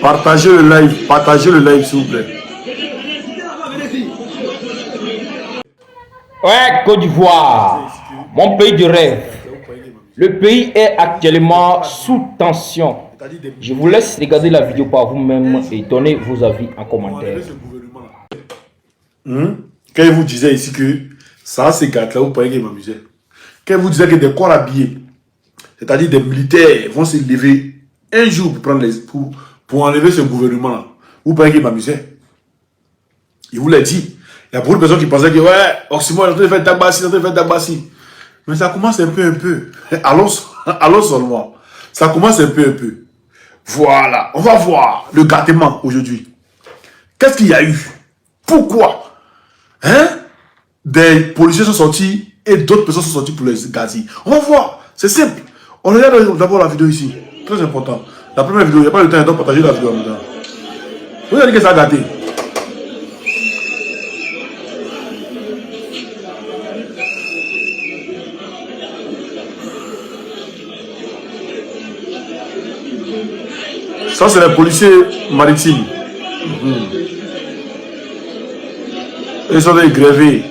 Partagez le live s'il vous plaît. Ouais, Côte d'Ivoire, mon pays de rêve. Le pays est actuellement sous tension. Je vous laisse regarder la vidéo par vous-même et donner vos avis en commentaire. Quand il vous disait ici que ça c'est gâte là, vous croyez qu'il m'amusait. Quand il vous disait que des corps habillés, c'est-à-dire des militaires, vont se lever un jour pour prendre pour enlever ce gouvernement-là, vous croyez qu'il m'amusait. Il vous l'a dit. Il y a beaucoup de personnes qui pensaient que ouais, Oxymore est en train de faire Dagbassi, Mais ça commence un peu. Allons seulement. Ça commence un peu. Voilà. On va voir le gâtement aujourd'hui. Qu'est-ce qu'il y a eu? Pourquoi? Des policiers sont sortis et d'autres personnes sont sorties pour les gazer. On va voir. C'est simple. On regarde d'abord la vidéo ici. Très important. La première vidéo, il n'y a pas le temps de partager la vidéo en même temps. Vous avez dit que ça a gâté. Ça, c'est les policiers maritimes. Ils sont des grévés.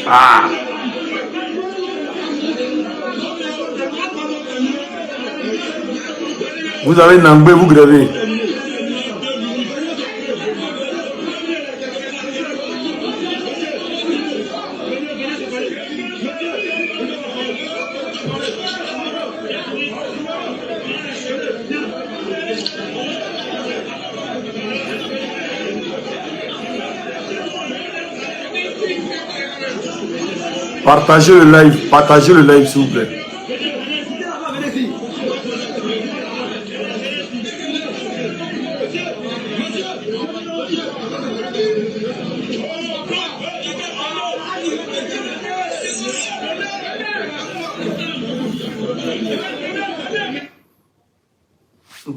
Ah! Vous avez Nambé, vous grévez. Partagez le live s'il vous plaît.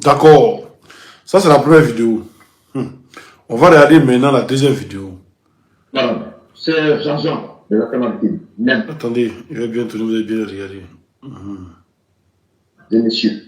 D'accord. Ça, c'est la première vidéo. On va regarder maintenant la deuxième vidéo. Voilà. C'est Jean-Jean de la Camargue. Attendez, je vais bien tourner, vous allez bien regarder. Des messieurs.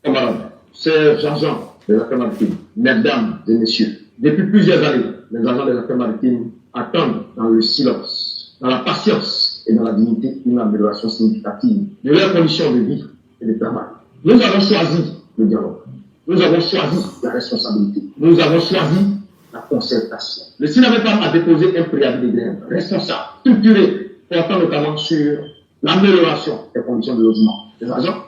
Camarades, c'est Jean-Jean de la Camargue. Mesdames et messieurs, depuis plusieurs années, les agents de la Camargue attendent dans le silence, dans la patience et dans la dignité une amélioration significative de leurs conditions de vie et de travail. Nous avons choisi le dialogue. Nous avons choisi la responsabilité. Nous avons choisi la concertation. Le SINAMEPAM a déposé un préavis de grève responsable, structuré, portant notamment sur l'amélioration des conditions de logement des agents,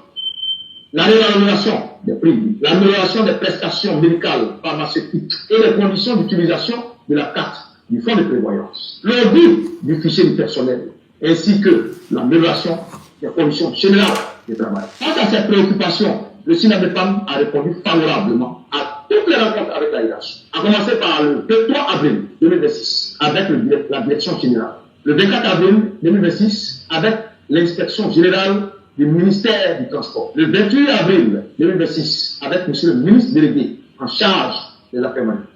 l'amélioration des prix, l'amélioration des prestations médicales, pharmaceutiques et les conditions d'utilisation de la carte du fonds de prévoyance, l'audit du fichier du personnel, ainsi que l'amélioration des conditions générales de travail. Face à ces préoccupations, le SINAMEPAM a répondu favorablement à toutes les rencontres avec la hiérarchie, à commencer par le 3 avril 2026 avec la direction générale, le 24 avril 2026 avec l'inspection générale du ministère du Transport, le 28 avril 2026 avec monsieur le ministre délégué en charge des affaires maritimes,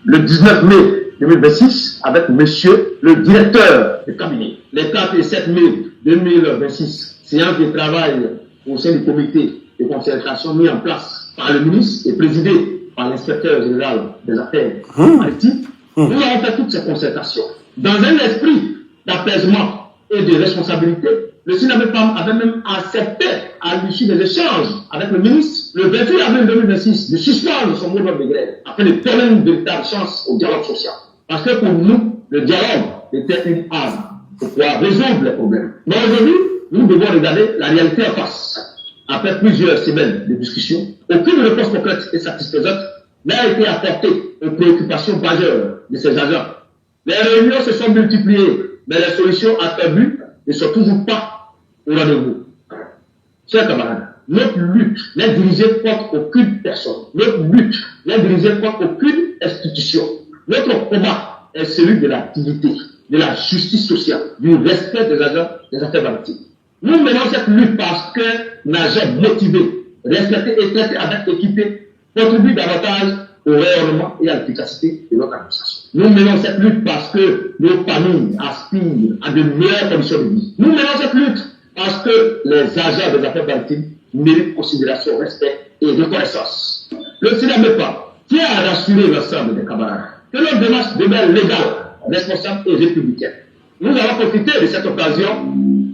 le 19 mai 2026 avec monsieur le directeur du cabinet, les 4 et 7 mai 2026, séance de travail au sein du comité de concertation mis en place par le ministre et présidé par l'inspecteur général des affaires maritimes. Nous avons fait toutes ces concertations dans un esprit d'apaisement et de responsabilité. Le SINAMEPAM avait même accepté, à l'issue des échanges avec le ministre, le 28 avril 2026, de suspendre son mot d'ordre de grève afin de donner une véritable chance au dialogue social. Parce que pour nous, le dialogue était une arme pour pouvoir résoudre les problèmes. Mais aujourd'hui, nous devons regarder la réalité en face. Après plusieurs semaines de discussion, aucune réponse concrète et satisfaisante n'a été apportée aux préoccupations majeures de ces agents. Les réunions se sont multipliées, mais les solutions attendues ne sont toujours pas au rendez-vous. Chers camarades, notre lutte n'est dirigée contre aucune personne. Notre lutte n'est dirigée contre aucune institution. Notre combat est celui de la dignité, de la justice sociale, du respect des agents des affaires maritimes. Nous menons cette lutte parce qu'un agent motivé respectés et traités avec équité contribuent davantage au rayonnement et à l'efficacité de notre administration. Nous menons cette lutte parce que nos familles aspirent à de meilleures conditions de vie. Nous menons cette lutte parce que les agents des affaires maritimes méritent considération, respect et reconnaissance. Le SINAMEPA tient à rassurer l'ensemble des camarades que notre démarche demeure légale, responsable et républicaine. Nous allons profiter de cette occasion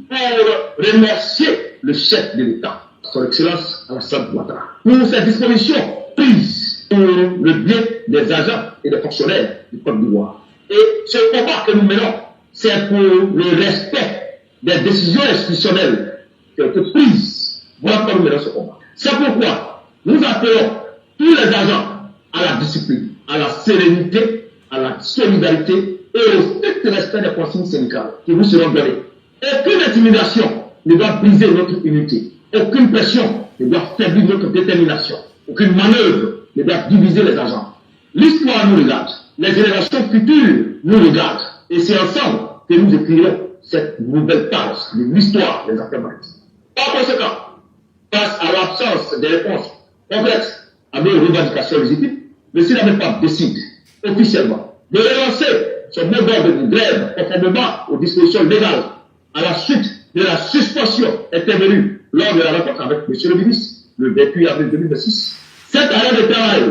pour remercier le chef de l'État, son Excellence Alassane Ouattara, pour ses dispositions prises pour le bien des agents et des fonctionnaires du Côte d'Ivoire. Et ce combat que nous menons, c'est pour le respect des décisions institutionnelles qui ont été prises. Voilà pourquoi nous menons ce combat. C'est pourquoi nous appelons tous les agents à la discipline, à la sérénité, à la solidarité et au strict respect des consignes syndicales qui vous seront données. Aucune intimidation ne doit briser notre unité. Aucune pression ne doit faiblir notre détermination. Aucune manœuvre ne doit diviser les agents. L'histoire nous regarde. Les générations futures nous regardent. Et c'est ensemble que nous écrirons cette nouvelle page de l'histoire des affaires maritimes. Par conséquent, face à l'absence de réponses complexes à nos revendications légitimes, le SINAMEPA décide officiellement de relancer son mot d'ordre de grève conformément aux dispositions légales à la suite de la suspension intervenue lors de la rencontre avec M. le ministre le 28 avril 2026. Cet arrêt de travail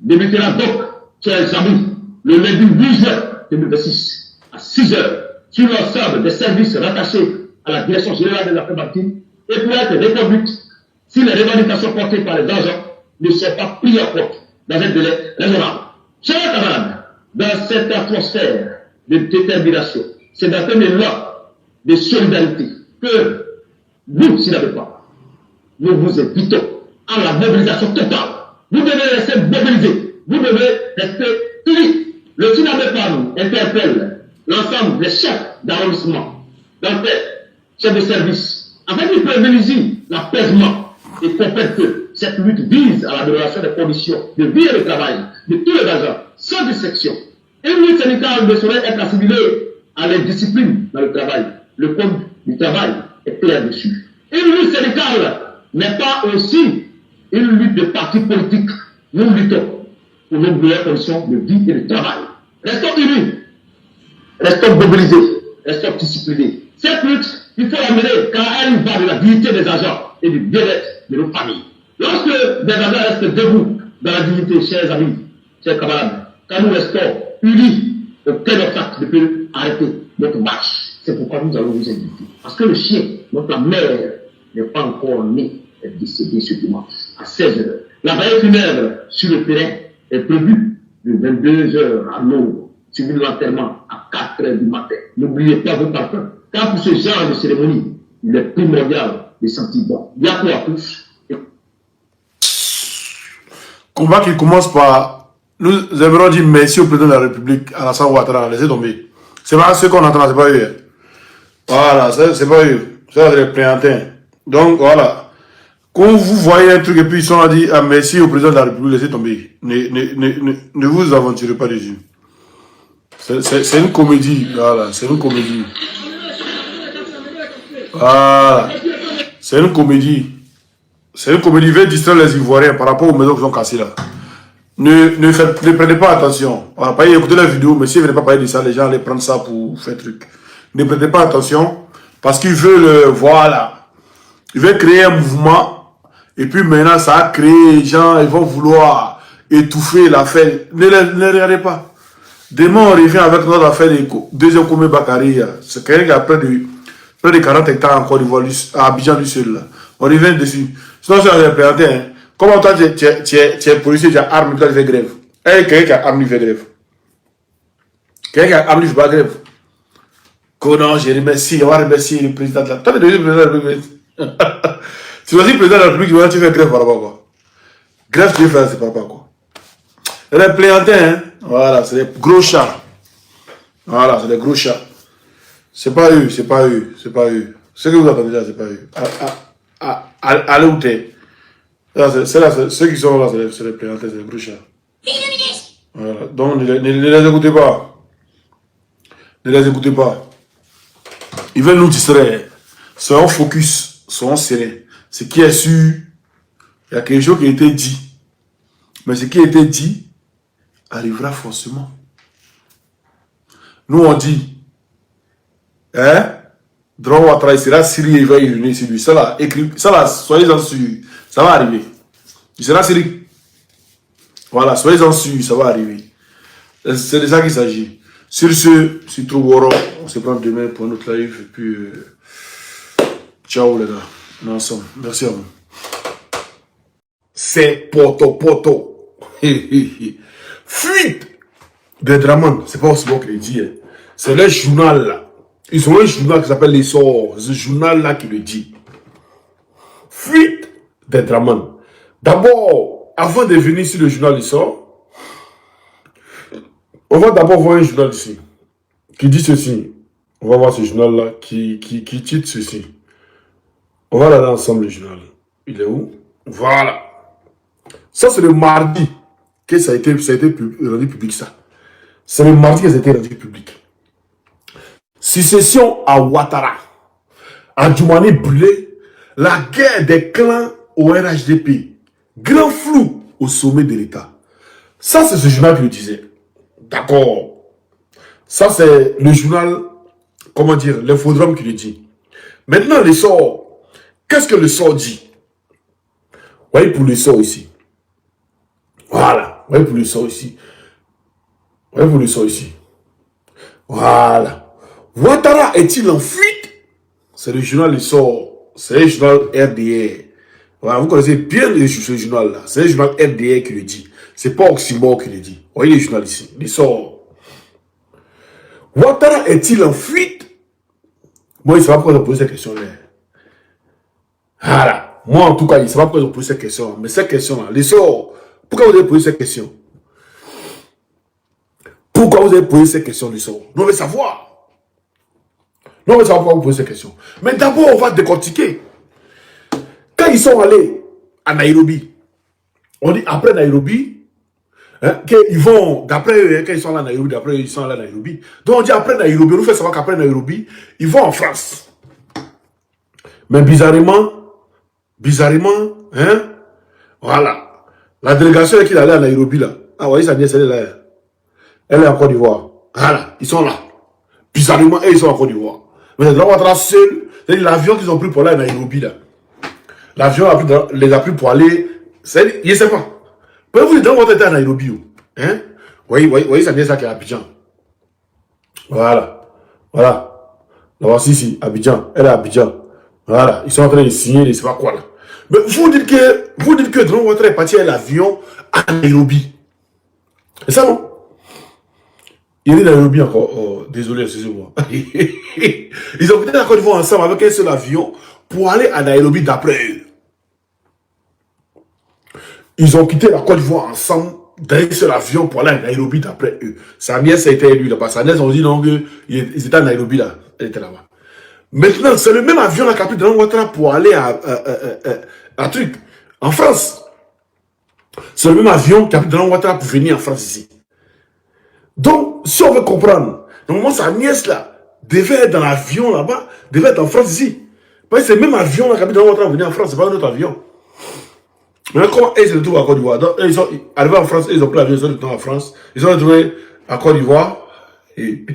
débutera donc, chers amis, le lundi 8 juin 2026 à 6 heures sur l'ensemble des services rattachés à la Direction générale des affaires maritimes et pourra être reconduite si les revendications portées par les agents ne sont pas prises en compte dans un délai raisonnable. Chers camarades, dans cette atmosphère de détermination, c'est dans un élan de solidarité que nous, SINAMEPA, nous vous invitons à la mobilisation totale. Vous devez rester mobilisés. Vous devez rester unis. Le SINAMEPA nous interpelle l'ensemble des chefs d'arrondissement, d'enquête, chefs de service, afin de prévenir l'apaisement et comprendre que cette lutte vise à l'amélioration des conditions de vie et de travail de tous les agents, sans distinction. Une lutte syndicale ne saurait être assimilée à l'indiscipline dans le travail. Le code du travail est clair dessus. Une lutte syndicale n'est pas aussi une lutte de partis politiques. Nous luttons pour nos meilleures conditions de vie et de travail. Restons unis, restons mobilisés, restons disciplinés. Cette lutte, il faut l'amener car elle va de la dignité des agents et du bien-être de nos familles. Lorsque des agents restent debout dans la dignité, chers amis, chers camarades, quand nous restons unis, aucun obstacle ne peut arrêter notre marche. C'est pourquoi nous allons vous inviter. Parce que le chien, notre mère, n'est pas encore né, est décédé ce dimanche à 16 heures. La veille funèbre sur le terrain est prévue de 22 h à l'aube, suivi de l'enterrement à 4 h du matin. N'oubliez pas vos parfums, car pour ce genre de cérémonie, il est primordial de sentir bon. Bientôt à tous. Combat qui commence par nous aimerons dire merci au président de la République, Alassane Ouattara, laissez tomber. C'est pas ce qu'on entend, c'est pas eux. Voilà, c'est pas eux. Ça, c'est les préantins. Donc, voilà. Quand vous voyez un truc et puis ils sont dit ah, merci au président de la République, laissez tomber. Ne vous aventurez pas dessus. C'est une comédie. Voilà, c'est une comédie. Voilà. C'est une comédie. C'est une comédie. Ils veulent distraire les Ivoiriens par rapport aux maisons qui sont cassées là. Ne prenez pas attention. Voilà, pas écouter la vidéo, mais si vous ne venez pas parler de ça, les gens allaient prendre ça pour faire truc. Ne prenez pas attention parce qu'ils veulent, voilà, ils veulent créer un mouvement et puis maintenant ça a créé les gens, ils vont vouloir étouffer l'affaire. Ne regardez pas. Demain on revient avec notre affaire de deuxième commun Bakary. C'est quelqu'un qui a près de 40 hectares en Côte d'Ivoire, à Abidjan du seul là. On revient dessus. Sinon c'est un présenté, hein. Comment toi, tu es policier, tu as arme, tu fais grève. Et quelqu'un qui a arme, il fait grève. Quelqu'un qui a arme, il fait pas grève. Non, je remercie, on va remercier le président de la... Toi, tu es le président de la République. Tu vas dire le président de la République, tu fais grève par rapport à quoi? Grève, tu veux faire, c'est par rapport à quoi? Les plaiantins, hein, voilà, c'est des gros chats. Voilà, c'est des gros chats. C'est pas eux, c'est pas eux, c'est pas eux. Ce que vous entendez là, c'est pas eux. Allez où t'es? Ceux qui sont là, c'est les plaiantins, c'est les gros chats. Voilà. Donc, ne les écoutez pas. Ne les écoutez pas. Ils veulent nous distraire. Soyons focus, soyons serrés. Ce qui est sûr, Il y a quelque chose qui a été dit. Mais ce qui a été dit arrivera forcément. Nous, on dit, hein, Drone Ouattara, il sera Syrie et il va y revenir sur lui. Ça là, écrit, ça là, soyez-en sûrs, ça va arriver. Il sera Syrie. Voilà, soyez-en sûrs, ça va arriver. C'est de ça qu'il s'agit. Sur ce, c'est trop gros. On se prend demain pour notre live. Et puis, ciao les gars. On est ensemble. Merci à vous. C'est poto. Fuite de Draman. C'est pas aussi bon qu'il dit. Hein. C'est le journal là. Ils ont un journal qui s'appelle Les Sorts. C'est ce journal là qui le dit. Fuite de Draman. D'abord, avant de venir sur le journal Les Sorts, on va d'abord voir un journal ici qui dit ceci. On va voir ce journal-là qui titre ceci. On va regarder ensemble le journal. Il est où? Voilà. Ça, c'est le mardi que ça a été rendu public, ça. C'est le mardi que ça a été rendu public. Succession à Ouattara. À Djoumani brûlé. La guerre des clans au RHDP. Grand flou au sommet de l'État. Ça, c'est ce journal qui le disait. D'accord. Ça, c'est le journal, comment dire, l'infodrome qui le dit. Maintenant, le sort. Qu'est-ce que le sort dit? Voyez pour le sort ici. Voilà. Voyez pour le sort ici. Voyez pour le sort ici. Voilà. Ouattara est-il en fuite? C'est le journal Le Sort. C'est le journal RDR. Voilà, vous connaissez bien ce journal-là. C'est le journal RDR qui le dit. C'est pas Oxymore qui le dit. Voyez le journal ici. Le Sort. Ouattara est-il en fuite? Moi, il ne sait pas pourquoi ils ont posé cette question-là. Voilà. Moi, en tout cas, il ne sait pas pourquoi ils ont posé cette question. Mais cette question-là, Le Sort, pourquoi vous avez posé cette question? Pourquoi vous avez posé cette question, Le Sort? Nous, on veut savoir. Nous, on veut savoir pourquoi vous posez cette question. Mais d'abord, on va décortiquer. Quand ils sont allés à Nairobi, on dit après Nairobi, hein, qu'ils vont, d'après eux, quand ils sont là à Nairobi, d'après eux, ils sont là à Nairobi. Donc on dit après Nairobi, on nous fait savoir qu'après Nairobi, ils vont en France. Mais bizarrement, hein, voilà, la délégation qui est allée à Nairobi là, ah voyez sa nièce, elle est là, elle est en Côte d'Ivoire. Voilà, ils sont là. Bizarrement, ils sont en Côte d'Ivoire. Mais Drone Ouattara seul, c'est l'avion qu'ils ont pris pour aller à Nairobi là. L'avion les a pris pour aller, je ne sais pas. Pouvez-vous dire Drone Ouattara était à Nairobi? Hein? Voyez sa nièce là qui est à Abidjan. Voilà. Voilà. La voici ici, Abidjan. Elle est à Abidjan. Voilà. Ils sont en train de signer, je ne sais pas quoi là. Mais vous dites que Drone Ouattara est parti à l'avion à Nairobi. C'est ça non? Il est à Nairobi encore. Oh, désolé, excusez-moi. Ils ont quitté la Côte d'Ivoire ensemble avec un seul avion pour aller à Nairobi d'après eux. Ils ont quitté la Côte d'Ivoire ensemble dans un seul avion pour aller à Nairobi d'après eux. Sa nièce a été lui là-bas. Sa nièce, on dit non, ils étaient à Nairobi là. Elle était là-bas. Maintenant, c'est le même avion là qui a pris Drone Ouattara pour aller à truc, en France. C'est le même avion qui a pris Drone Ouattara pour venir en France ici. Donc, si on veut comprendre, normalement, sa nièce là devait être dans l'avion là-bas, devait être en France ici. Parce que c'est le même avion là qui a pris Drone Ouattara pour venir en France, c'est pas un autre avion. Maintenant, comment ils se retrouvent à Côte d'Ivoire? Donc, ils sont arrivés en France, ils ont pris l'avion, ils sont retournés en France, ils sont retrouvés à Côte d'Ivoire, et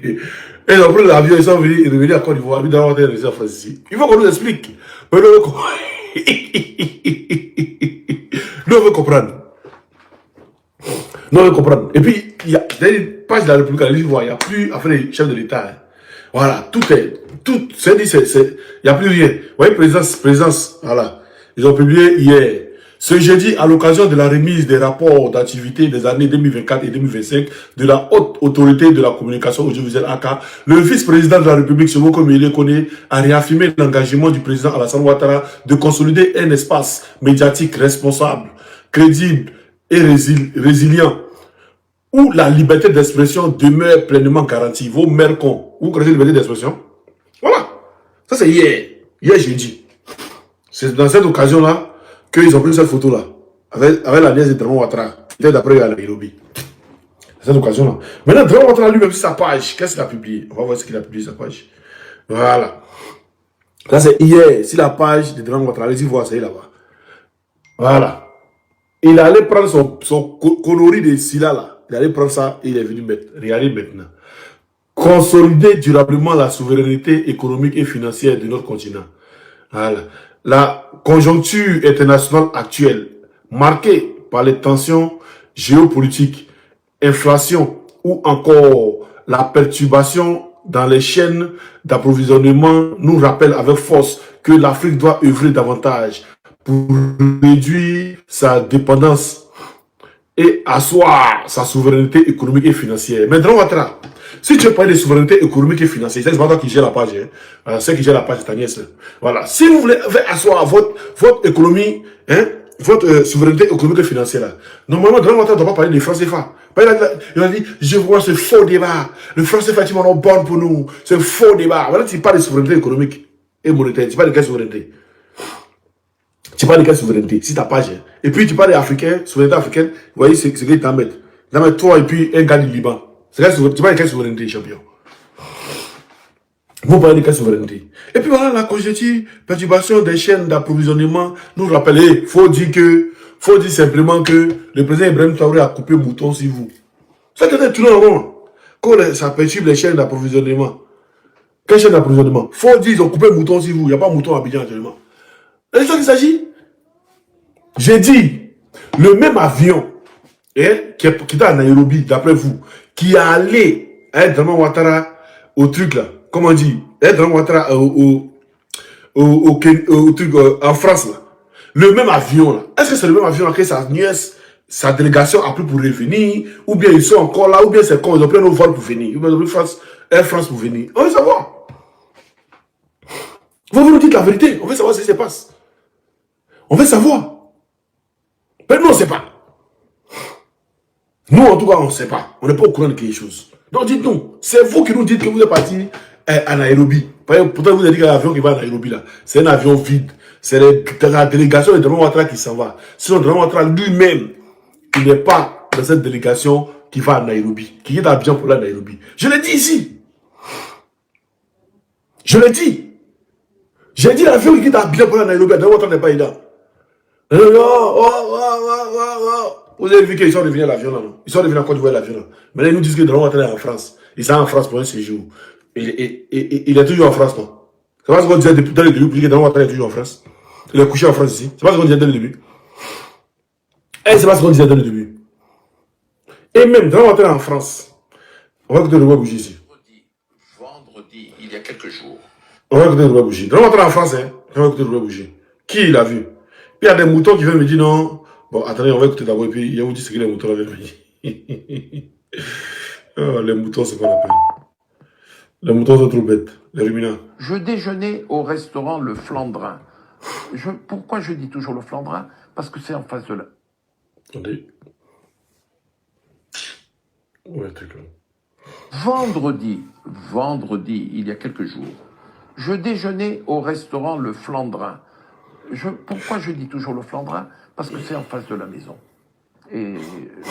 ils ont pris l'avion, ils sont revenus à Côte d'Ivoire, ils ont resté en France ici. Il faut qu'on nous explique. Mais nous, on veut comprendre. Nous, on veut comprendre. Et puis, il y a des pages de la République à l'Ivoire, il n'y a plus, enfin, les chefs de l'État. Hein. Voilà, c'est dit, il n'y a plus rien. Vous voyez, présence, voilà. Ils ont publié hier. Ce jeudi, à l'occasion de la remise des rapports d'activité des années 2024 et 2025 de la Haute Autorité de la Communication Audiovisuelle AK, le vice-président de la République, Semoko Mele Kone, a réaffirmé l'engagement du président Alassane Ouattara de consolider un espace médiatique responsable, crédible et résilient, où la liberté d'expression demeure pleinement garantie. Vos mères cons, vous connaissez la liberté d'expression? Voilà. Ça, c'est hier jeudi. C'est dans cette occasion-là qu'ils ont pris cette photo-là, avec la nièce de Drone Ouattara, qui était d'après à Nairobi. Cette occasion-là. Maintenant, Drone Ouattara lui-même sur sa page, qu'est-ce qu'il a publié? On va voir ce qu'il a publié sur sa page. Voilà. Ça, c'est hier, sur la page de Drone Ouattara, allez-y voir, c'est là-bas. Voilà. il allait prendre son coloris de Silla là. Il allait prendre ça et il est venu mettre. Regardez maintenant. Consolider durablement la souveraineté économique et financière de notre continent. Voilà. La conjoncture internationale actuelle, marquée par les tensions géopolitiques, inflation ou encore la perturbation dans les chaînes d'approvisionnement, nous rappelle avec force que l'Afrique doit œuvrer davantage pour réduire sa dépendance et asseoir sa souveraineté économique et financière. Maintenant, Ouattara, si tu veux parler de souveraineté économique et financière, c'est pas toi qui gère la page, hein. Voilà, c'est qui gère la page, c'est ta nièce. Voilà. Si vous voulez asseoir votre économie, hein, votre souveraineté économique et financière, là, normalement, Grand Ouattara ne doit pas parler de francs CFA. Il a dit, je vois ce faux débat. Le franc CFA est une bonne pour nous. C'est un faux débat. Voilà, tu parles de souveraineté économique et monétaire. Tu parles de quelle souveraineté? Tu parles de quelle souveraineté? Si ta page. Et puis tu parles d'Africain, souveraineté africaine, vous voyez, c'est ce qu'ils t'en mettent. T'en mettent toi et puis un gars du Liban. Tu parles de quelle souveraineté, champion? Vous parlez de quelle souveraineté? Et puis voilà, la conjoncture, perturbation des chaînes d'approvisionnement, nous rappelle, faut dire simplement que le président Ibrahim Traoré a coupé mouton sur vous. Ça que tout le monde. Quand ça perturbe les chaînes d'approvisionnement. Quelle chaîne d'approvisionnement? Faut dire, ils ont coupé mouton sur vous. Il n'y a pas mouton à Abidjan actuellement. C'est de ça qu'il s'agit. J'ai dit, le même avion qui était à Nairobi, d'après vous, qui a allé Draman Ouattara au truc là, comment on dit, Draman Ouattara au truc en France là. Le même avion là. Est-ce que c'est le même avion que sa délégation a pris pour revenir, ou bien ils sont encore là, ou bien c'est quand ils ont pris nos vols pour venir, ou bien ils ont pris Air France pour venir. On veut savoir. Vous nous dites la vérité, on veut savoir ce qui se passe. On veut savoir. Mais nous, on ne sait pas. Nous, en tout cas, on ne sait pas. On n'est pas au courant de quelque chose. Donc, dites-nous. C'est vous qui nous dites que vous êtes parti à Nairobi. Pourtant, vous avez dit que l'avion qui va à Nairobi, là, c'est un avion vide. C'est la délégation de Draman Ouattara qui s'en va. Sinon, Draman Ouattara lui-même, il n'est pas dans cette délégation qui va à Nairobi, qui est à Abidjan pour la Nairobi. Je l'ai dit ici. Je l'ai dit. J'ai dit l'avion qui est à Abidjan pour la Nairobi, Draman Ouattara n'est pas là. Vous avez vu qu'ils sont revenus à l'avion là, non? Ils sont revenus à Côte d'Ivoire l'avion là. Maintenant, ils nous disent que Draman Ouattara est en France. Ils sont en France pour un séjour. Il est toujours en France, non? C'est pas ce qu'on disait depuis le début, que Draman Ouattara est toujours en France. Il est couché en France ici. C'est pas ce qu'on disait dès le début. Et c'est pas ce qu'on disait dès le début. Et même, Draman Ouattara est en France. On va écouter le roi bouger ici. Vendredi, il y a quelques jours. On va écouter le roi bouger. Draman Ouattara est en France, hein? On va écouter le roi bouger. Qui l'a vu? Puis il y a des moutons qui viennent me dire non. Bon, attendez, on va écouter d'abord et puis il va vous dire ce que les moutons avaient dit. Oh, les moutons, c'est qu'on appelle. Les moutons sont trop bêtes, les ruminants. Je déjeunais au restaurant Le Flandrin. Pourquoi je dis toujours Le Flandrin? Parce que c'est en face de là. Attendez. Ouais, truc là. Vendredi, il y a quelques jours, je déjeunais au restaurant Le Flandrin. Pourquoi je dis toujours Le Flandrin? Parce que c'est en face de la maison. Et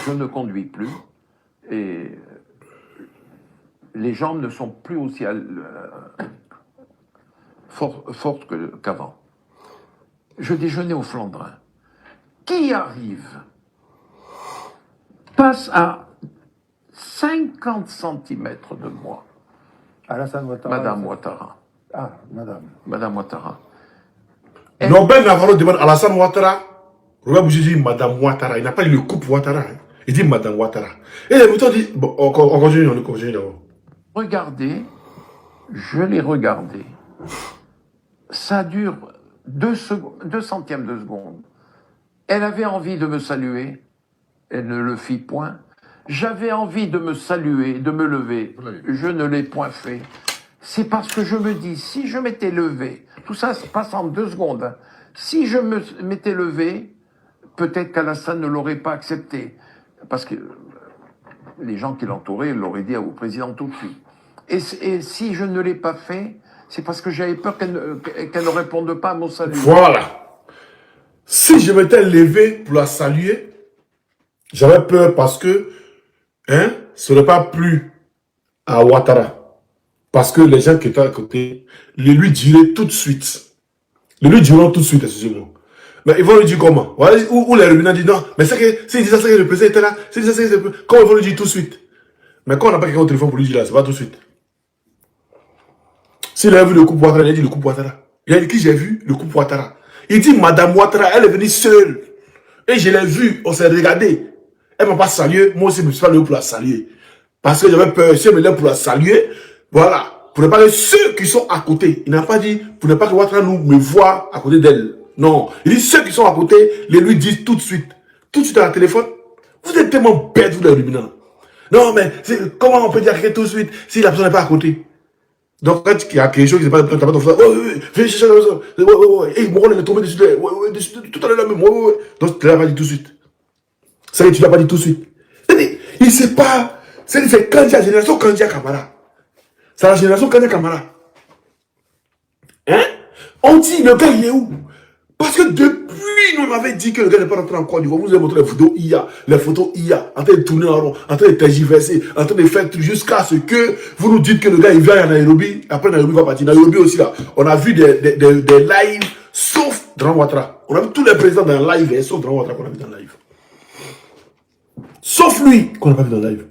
je ne conduis plus. Et les jambes ne sont plus aussi fortes qu'avant. Je déjeunais au Flandrin. Qui arrive, passe à 50 cm de moi. Alassane Ouattara. Madame Ouattara. Ah, madame. Madame Ouattara. Norbert Navarro demande à Alassane Ouattara. Robert Boucher dit Madame Ouattara. Il n'a pas dit le couple Ouattara. Hein. Il dit Madame Ouattara. Et les moutons disent. Bon, on continue d'abord. Regardez, je l'ai regardé. Ça dure 2 centièmes de seconde. Elle avait envie de me saluer. Elle ne le fit point. J'avais envie de me saluer, de me lever. Je ne l'ai point fait. C'est parce que je me dis, si je m'étais levé, tout ça se passe en 2 secondes. Hein. Si je m'étais levé, peut-être qu'Alassane ne l'aurait pas accepté. Parce que les gens qui l'entouraient l'auraient dit au président tout de suite. Et si je ne l'ai pas fait, c'est parce que j'avais peur qu'elle ne réponde pas à mon salut. Voilà. Si je m'étais levé pour la saluer, j'avais peur parce que ce n'est pas plus à Ouattara. Parce que les gens qui étaient à côté le lui diraient tout de suite. Le lui diront tout de suite, excusez-moi. Mais ils vont lui dire comment? Voilà, ou les ruminants disent non, mais c'est que s'ils disent ça, c'est que le président était là. S'ils disent ça, c'est que comment ils vont lui dire tout de suite? Mais quand on n'a pas quelqu'un au téléphone pour lui dire là, c'est pas tout de suite. S'il a vu le couple Ouattara, il a dit le couple Ouattara. Il a dit qui j'ai vu? Le couple Ouattara. Il dit Madame Ouattara, elle est venue seule. Et je l'ai vue, on s'est regardé. Elle m'a pas salué, moi aussi je me suis pas levé pour la saluer. Parce que j'avais peur, si elle me lève pour la saluer, voilà. Pour ne pas que ceux qui sont à côté, il n'a pas dit, pour ne pas que Ouattara me voit à côté d'elle. Non. Il dit ceux qui sont à côté, les lui disent tout de suite. Tout de suite à la téléphone. Vous êtes tellement bêtes, vous les ruminants. Non, mais comment on peut dire tout de suite si la personne n'est pas à côté? Donc, quand il y a quelque chose qui n'est pas ton frère, viens chercher la personne. Et mon rôle est tombé dessus. Tout à l'heure même. Donc, tu ne l'as pas dit tout de suite. Ça, tu ne l'as pas dit tout de suite. Il ne sait pas. C'est quand il y a la génération Kandia Kamara. C'est la génération Kandia Kamara. Hein? On dit, le gars, il est où? Parce que depuis, nous, on avait dit que le gars n'est pas rentré en Côte d'Ivoire. Vous avez montré les photos IA, en train de tourner en rond, en train de tergiverser, en train de faire tout jusqu'à ce que vous nous dites que le gars, il vient à Nairobi. Après, Nairobi va partir. Nairobi aussi, là. On a vu des lives, sauf Dran Ouattara. On a vu tous les présidents dans le live, sauf Dran Ouattara qu'on a vu dans le live. Sauf lui, qu'on n'a pas vu dans le live.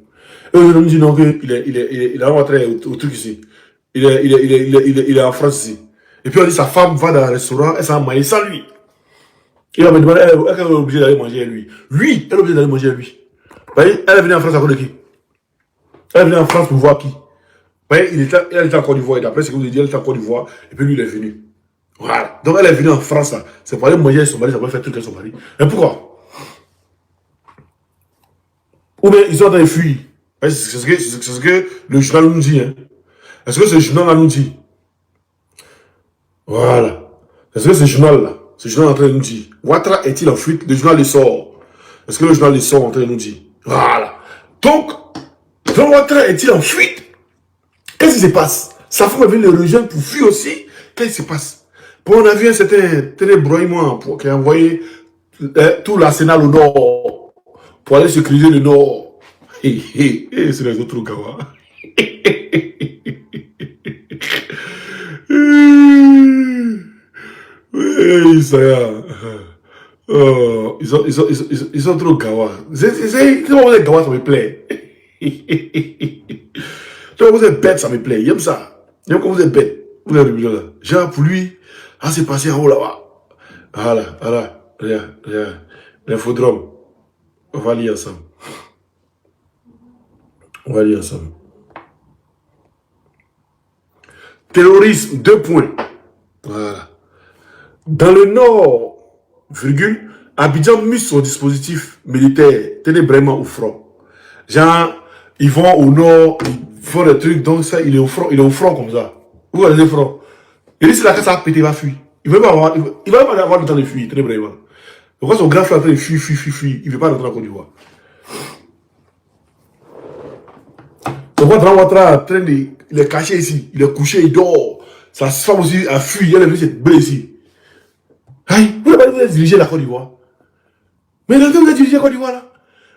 Et on nous dit non, qu'il est rentré au truc ici. Il est en France ici. Et puis on dit sa femme va dans un restaurant, elle s'en maille sans lui. Il va me demander, elle est obligée d'aller manger à lui. Lui, elle est obligée d'aller manger à lui. Vous voyez, elle est venue en France à cause de qui? Elle est venue en France pour voir qui? Vous voyez, elle était en Côte d'Ivoire. Et d'après ce que vous avez dit, elle était en Côte d'Ivoire. Et puis lui, il est venu. Voilà. Donc elle est venue en France là. C'est pour aller manger avec son mari, ça peut faire truc avec son mari. Mais pourquoi? Ou bien ils sont en train de fuir. C'est ce que le journal nous dit. Hein. Est-ce que ce journal nous dit? Voilà. Est-ce que ce journal-là, ce journal est en train de nous dire, Ouattara est-il en fuite? Le journal le sort. Est-ce que le journal le sort en train de nous dire? Voilà. Donc, Ouattara est-il en fuite? Qu'est-ce qui se passe? Sa femme est venue le rejoindre pour fuir aussi. Qu'est-ce qui se passe? Pour on a vu un certain Broymois qui a envoyé tout l'arsenal au nord pour aller sécuriser le nord. C'est les autres Gawa. Oui, ça y est. Ils sont trop gawa. C'est comment vous êtes gawa, ça me plaît. Quand vous êtes bête, ça me plaît. J'aime ça. J'aime quand vous êtes bête. Vous êtes là. Genre, pour lui, c'est passé en haut là-bas. Voilà. Regarde. L'infodrome. On va lire ensemble. Terrorisme, 2 points. Voilà. Dans le nord, virgule, Abidjan mise son dispositif militaire, tenez vraiment au front. Genre, ils vont au nord, ils font des trucs, donc ça, il est au front comme ça. Vous voyez le front. Et lui, c'est là que ça va péter, il va fuir. Il ne va pas avoir le temps de fuir, tenez vraiment. Pourquoi son grand frère est en train de fuir, il ne veut pas rentrer en Côte d'Ivoire. Donc, Dran Ouattara, il est caché ici, il est couché, il dort. Sa femme aussi a fui, elle est venue se blesser. Aïe, vous n'avez pas dirigé la Côte d'Ivoire. Mais là, vous avez dirigé la Côte d'Ivoire là.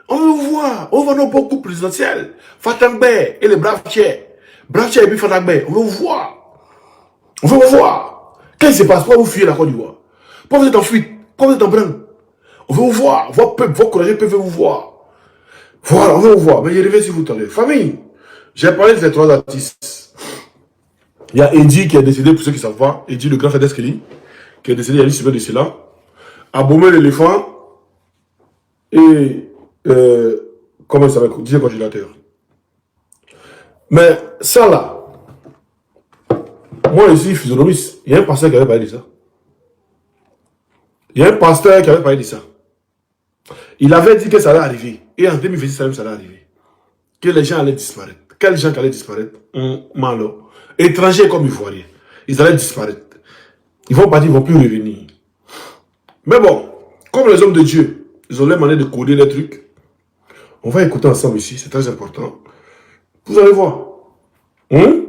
On veut vous voir, on va nos beaucoup présidentiels. Fatangbe et les braves tiers. Braves tiers et puis Fatangbe, on veut vous voir. Qu'est-ce qui se passe? Pourquoi vous fuyez la Côte d'Ivoire? Pourquoi vous êtes en fuite? Pourquoi vous êtes en brinque? On veut vous voir, votre peuple, votre courageux peuple veut vous voir. Voilà, on veut vous voir. Mais je reviens si vous tendez. Famille, j'ai parlé de ces 3 artistes. Il y a Eddie qui est décédé, pour ceux qui savent pas. Eddie, le grand frère d'Eskeli, qui est décédé il y a une semaine de cela. Abomé l'éléphant. Et, comment ça s'appelle? DJ Congélateur. Mais ça là, moi ici, physionomiste, il y a un pasteur qui avait parlé de ça. Il avait dit que ça allait arriver. Et en 2026, ça allait arriver. Que les gens allaient disparaître. Quels gens qui allaient disparaître? Malo. Étrangers comme Ivoiriens. Ils allaient disparaître. Ils vont partir, ils ne vont plus revenir. Mais bon, comme les hommes de Dieu, ils ont leur manière de coder les trucs. On va écouter ensemble ici, c'est très important. Vous allez voir. On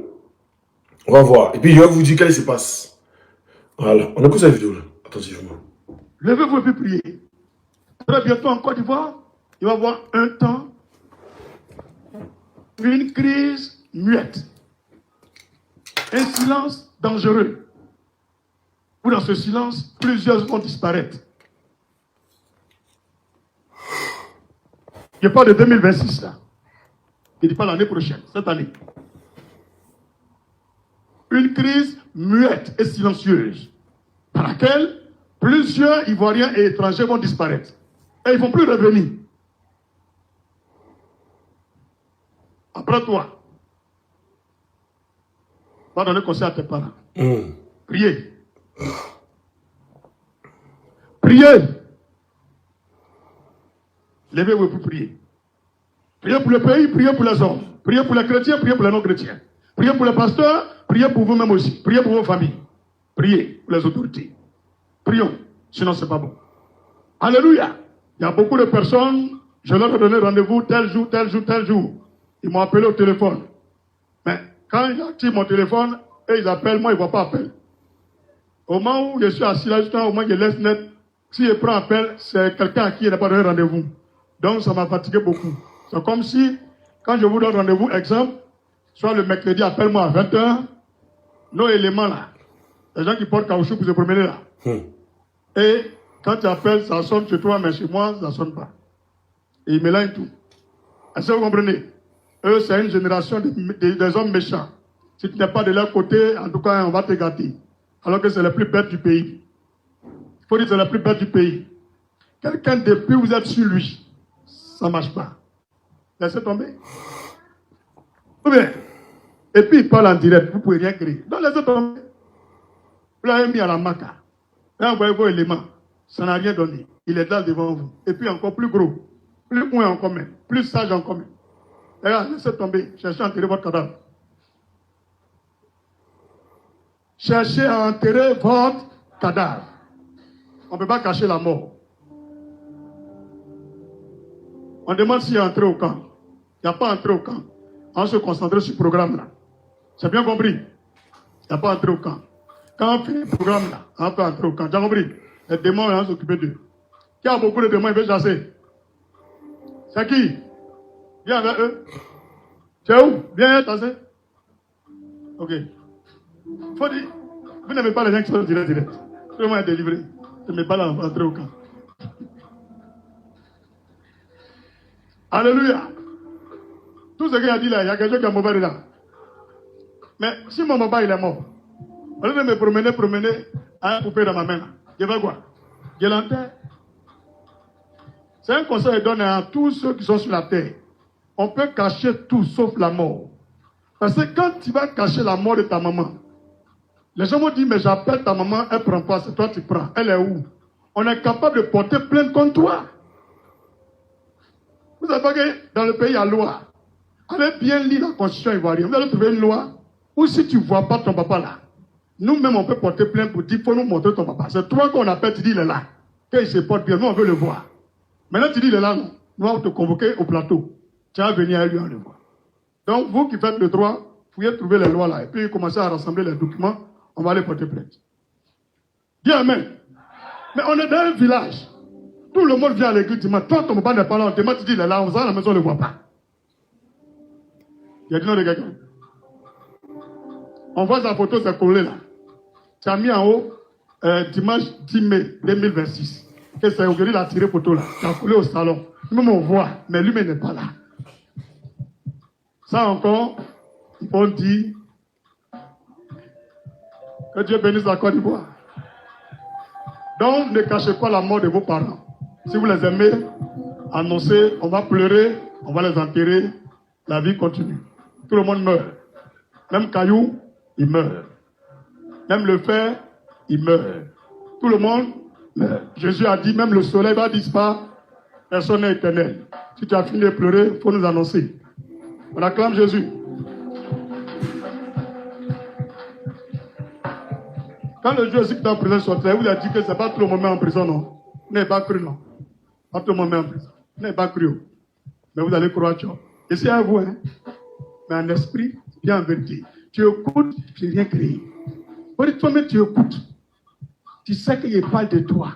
va voir. Et puis je vais vous dire qu'est-ce qui se passe. Voilà, on écoute cette vidéo là, attentivement. Levez-vous et puis priez. Très bientôt en Côte d'Ivoire, il va y avoir un temps, une crise muette, un silence dangereux. Où dans ce silence, plusieurs vont disparaître. Je parle de 2026 là. Je ne dis pas l'année prochaine, cette année. Une crise muette et silencieuse, dans laquelle plusieurs Ivoiriens et étrangers vont disparaître. Et ils ne vont plus revenir. Après toi, va donner conseil à tes parents. Priez. Priez. Levez-vous pour prier. Priez pour le pays, priez pour les hommes. Priez pour les chrétiens, priez pour les non-chrétiens. Priez pour les pasteurs, priez pour vous-même aussi. Priez pour vos familles. Priez pour les autorités. Prions, sinon c'est pas bon. Alléluia. Il y a beaucoup de personnes, je leur ai donné rendez-vous tel jour, tel jour, tel jour. Ils m'ont appelé au téléphone. Mais quand j'active mon téléphone, et ils appellent, moi, ils ne voient pas appel. Au moment où je suis assis là, justement, au moment où je laisse net, si je prends appel, c'est quelqu'un à qui il n'a pas donné rendez-vous. Donc ça m'a fatigué beaucoup. C'est comme si, quand je vous donne rendez-vous, exemple, soit le mercredi, appelle-moi à 20h, nos éléments là, les gens qui portent caoutchouc pour se promener là. Et quand tu appelles, ça sonne chez toi, mais chez moi, ça ne sonne pas. Et ils mélangent tout. Est-ce que vous comprenez? Eux, c'est une génération des hommes méchants. Si tu n'es pas de leur côté, en tout cas, on va te gâter. Alors que c'est les plus bêtes du pays. Il faut dire que c'est les plus bêtes du pays. Quelqu'un, depuis vous êtes sur lui, ça ne marche pas. Laissez tomber. Ou bien, et puis il parle en direct, vous ne pouvez rien créer. Donc laissez tomber. Vous l'avez mis à la maca. Là, vous voyez vos éléments. Ça n'a rien donné. Il est là devant vous. Et puis encore plus gros. Plus loin en commun. Plus sage en commun. Regarde, laissez tomber. Cherchez à enterrer votre cadavre. Cherchez à enterrer votre cadavre. On ne peut pas cacher la mort. On demande s'il est entré au camp. Il n'y a pas entré au camp. On se concentrer sur ce programme-là. C'est bien compris? Il n'y a pas entré au camp. Quand on finit le programme-là, on peut entrer au camp. Tu as compris? Les démons, on va s'occuper d'eux. Qui a beaucoup de démons, il veut chasser? C'est qui? Viens avec eux. C'est où? Viens chasser. Ok. Faut dire, vous n'aimez pas les gens qui sont direct. Tout le monde est délivré. Je ne mets pas là, entrer au camp. Alléluia. Tout ce qu'il a dit là, il y a quelqu'un qui a mauvais là. Mais si mon papa il est mort, au lieu de me promener à un poupée dans ma main, je vais quoi? Je l'enterre. C'est un conseil que je donne à tous ceux qui sont sur la terre. On peut cacher tout sauf la mort. Parce que quand tu vas cacher la mort de ta maman, les gens vont dire, mais j'appelle ta maman, elle ne prend pas, c'est toi qui prends. Elle est où? On est capable de porter plainte contre toi. Vous savez pas que dans le pays, il y a loi. Allez bien lire la constitution ivoirienne. Vous allez trouver une loi où si tu ne vois pas ton papa là, nous-mêmes on peut porter plainte pour dire, il faut nous montrer ton papa. C'est toi qu'on appelle, tu dis, il est là. Quand il se porte bien, nous on veut le voir. Maintenant tu dis, il est là, non. Nous allons te convoquer au plateau. Tu vas venir à lui, on le voit. Donc vous qui faites le droit, vous pouvez trouver les lois là. Et puis commencer à rassembler les documents, on va aller porter plainte. Dis amen. Mais on est dans un village. Tout le monde vient à l'église, tu dis, toi ton papa n'est pas là, on te demande, tu dis, il est là, on va à la maison, on ne le voit pas. Il y a du nom de quelqu'un. On voit sa photo, c'est collé là. Tu as mis en haut, dimanche 10 mai 2026. Et c'est aujourd'hui il a tiré photo là. Tu as collé au salon. Nous-mêmes on voit, mais lui-même n'est pas là. Ça encore, on dit que Dieu bénisse la Côte d'Ivoire. Donc, ne cachez pas la mort de vos parents. Si vous les aimez, annoncez, on va pleurer, on va les enterrer, la vie continue. Tout le monde meurt. Même Caillou, il meurt. Même le fer, il meurt. Tout le monde meurt. Jésus a dit, même le soleil va disparaître, personne n'est éternel. Si tu as fini de pleurer, il faut nous annoncer. On acclame Jésus. Quand le Dieu aussi qui est en prison sortait, vous a dit que ce n'est pas tout le monde en prison, non. Vous n'avez pas cru, non. Pas tout le monde en prison. Vous n'avez pas cru. Mais vous allez croire, tu vois. Et c'est à vous, hein. Mais en esprit, bien en vérité. Tu écoutes, tu n'as rien créé. Toi-même, tu écoutes. Tu sais qu'il parle de toi.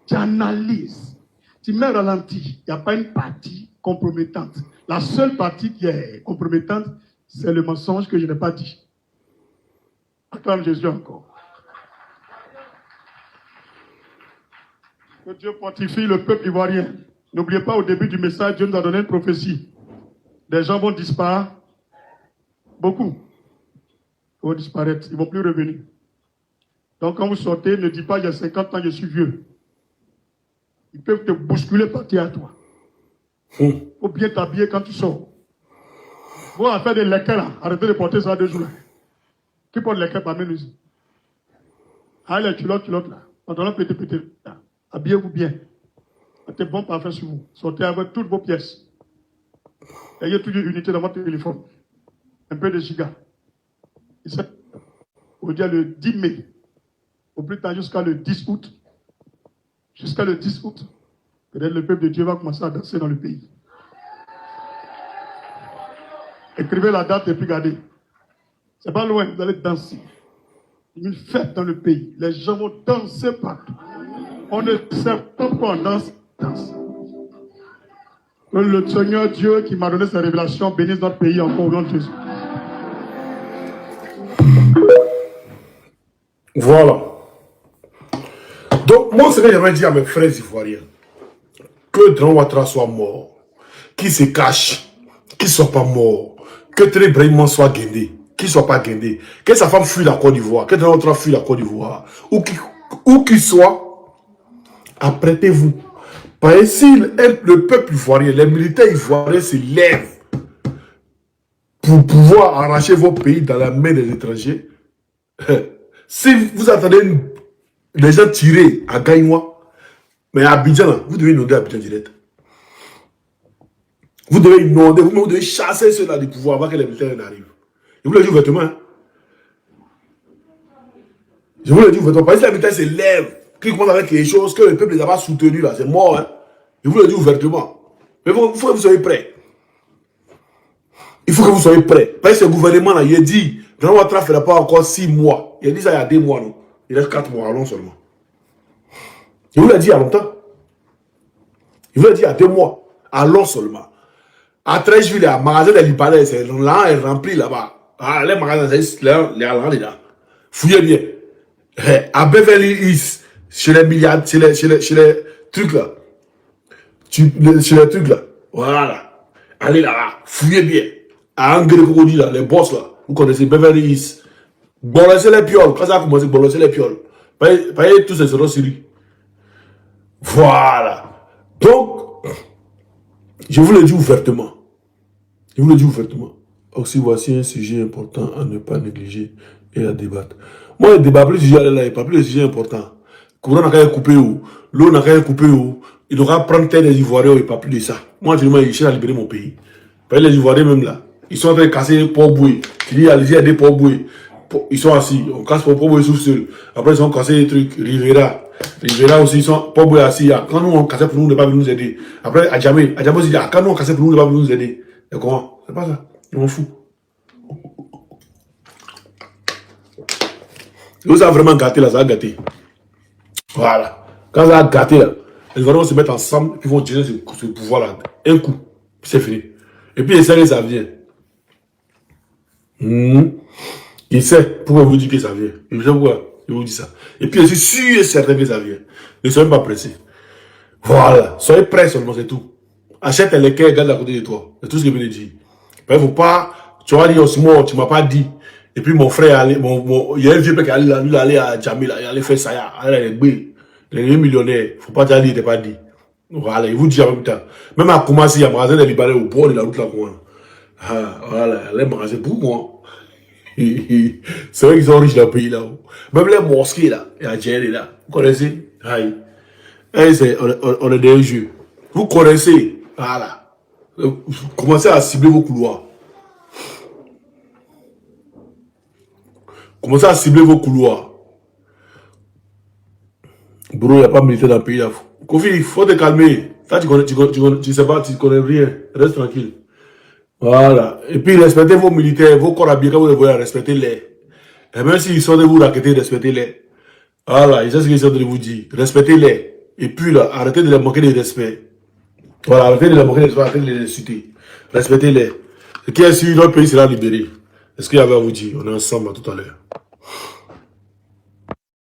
Tu analyses. Tu mets ralenti. Il n'y a pas une partie compromettante. La seule partie qui est compromettante, c'est le mensonge que je n'ai pas dit. Acclame Jésus encore. Que Dieu fortifie le peuple ivoirien. N'oubliez pas, au début du message, Dieu nous a donné une prophétie. Des gens vont disparaître. Beaucoup vont disparaître. Ils ne vont plus revenir. Donc quand vous sortez, ne dites pas, il y a 50 ans, je suis vieux. Ils peuvent te bousculer, partir à toi. Il faut bien t'habiller quand tu sors. Vous allez faire des lequels là. Arrêtez de porter ça 2 jours là. Qui porte les lequels parmi nous? Ah, les culottes là. Pantalon pété là. Habillez-vous bien. Mettez bon parfum sur vous. Sortez avec toutes vos pièces. Ayez toujours une unité dans votre téléphone. Un peu de giga. Aujourd'hui, le 10 mai. Au plus tard, jusqu'à le 10 août. Jusqu'à le 10 août. Peut-être le peuple de Dieu va commencer à danser dans le pays. Écrivez la date et puis regardez. C'est pas loin, vous allez danser. Une fête dans le pays. Les gens vont danser partout. On ne sait pas pourquoi on danse. Que le Seigneur Dieu qui m'a donné sa révélation bénisse notre pays encore au nom de Jésus. Voilà. Donc, moi, ce que j'aimerais dire à mes frères ivoiriens, que Dran Ouattara soit mort, qu'il se cache, qu'il ne soit pas mort, que Télé Brahimman soit guindé, qu'il ne soit pas guindé, que sa femme fuit la Côte d'Ivoire, que Dran Ouattara fuit la Côte d'Ivoire, où qu'il soit, apprêtez-vous. Parce que si le peuple ivoirien, les militaires ivoiriens se lèvent pour pouvoir arracher vos pays dans la main des étrangers, si vous attendez les gens tirer à Gaïnois, mais à Abidjan, vous devez inonder Abidjan direct. Vous devez inonder, vous devez chasser ceux-là du pouvoir avant que les militaires n'arrivent. Je vous le dis ouvertement. Hein? Je vous le dis ouvertement. Parce que les militaires se lèvent, qu'ils commencent avec quelque chose que le peuple les a pas soutenus là, c'est mort. Hein? Je vous le dis ouvertement. Mais il faut que vous soyez prêts. Il faut que vous soyez prêts. Parce que ce gouvernement là, il a dit, Dran Ouattara ne fera pas encore 6 mois. Il a dit ça il y a 2 mois, non? Il reste 4 mois, allons seulement. Je vous l'ai dit il y a longtemps. Je vous l'ai dit il y a 2 mois. Allons seulement. À Trècheville, le magasin des Libanais, c'est là, est rempli là-bas. Ah, les magasins, c'est là. Fouillez bien. À Beverly Hills, chez les milliards, chez les trucs là. Chez les trucs là. Voilà. Allez là-bas. Fouillez bien. À Angre là, les boss là. Vous connaissez Beverly Hills. Bolosser les pioles. Quand ça a commencé, bolosser les pioles. Payez tous ces euros sur lui. Voilà. Donc, je vous le dis ouvertement. Je vous le dis ouvertement. Aussi, voici un sujet important à ne pas négliger et à débattre. Moi, le débat, plus le sujet là, il n'y a pas plus le sujet important. Le courant n'a qu'à couper où, l'eau n'a qu'à couper où, il devra prendre terre des Ivoiriens, il n'y a pas plus de ça. Moi, je me dis, à libérer mon pays. Parce que les Ivoiriens, même là, ils sont en train de casser les Port-Boué. Tu dis, allez-y, il y a des Port-Boué. Ils sont assis, on casse Port-Boué sous seul. Après, ils ont cassé des trucs, Rivera aussi, ils sont Port-Boué assis. Quand nous, on cassait pour nous, ne pas venir nous aider. Après, à Djamé aussi dit, quand nous, on cassait pour nous, ne pas venir nous aider. Et comment? C'est pas ça. Ils m'en foutent. Nous, ça a vraiment gâté là, ça a gâté. Voilà. Quand ça a gâté là, les Ivoiriens vont se mettre ensemble, puis vont gérer ce pouvoir là. Un coup, c'est fini. Et puis, ça vient. Il sait pourquoi vous dites que ça vient. Il sait pourquoi je vous dis ça. Et puis, je suis sûr et certain que ça vient. Ne soyez pas pressés. Voilà. Soyez prêts seulement, c'est tout. Achète les quais, garde à côté de toi. C'est tout ce que je veux dire. Il ne faut pas, tu vas dire aussi, moi, tu ne m'as pas dit. Et puis mon frère, il y a un vieux mec qui allait à Djamé, il allait faire ça, il est millionnaire. Il ne faut pas dire, il ne pas dit. Voilà, il vous dit en même temps. Même à commencer, il y a un magasin des Libanais au bord de la route là. Ah, voilà, les magasins pour moi. C'est vrai qu'ils sont riches dans le pays là. Même les mosquées là, il y a Djamé là. Vous connaissez? Aïe. On est des jeux. Vous connaissez? Voilà. Commencez à cibler vos couloirs. Commencez à cibler vos couloirs. Bro, il n'y a pas de militaire dans le pays là. Kofi, il faut te calmer. Ça, tu sais pas, tu connais rien. Reste tranquille. Voilà. Et puis, respectez vos militaires, vos corps habillés, quand vous les voyez, respectez-les. Et même s'ils sont de vous raqueter, respectez-les. Voilà, c'est ce qu'ils sont de vous dire. Respectez-les. Et puis là, arrêtez de les manquer de respect. Voilà, arrêtez de les manquer de respect, arrêtez de les insulter. Respectez-les. Ce qui est sûr, notre pays sera libéré. Est-ce qu'il y avait à vous dire? On est ensemble à tout à l'heure.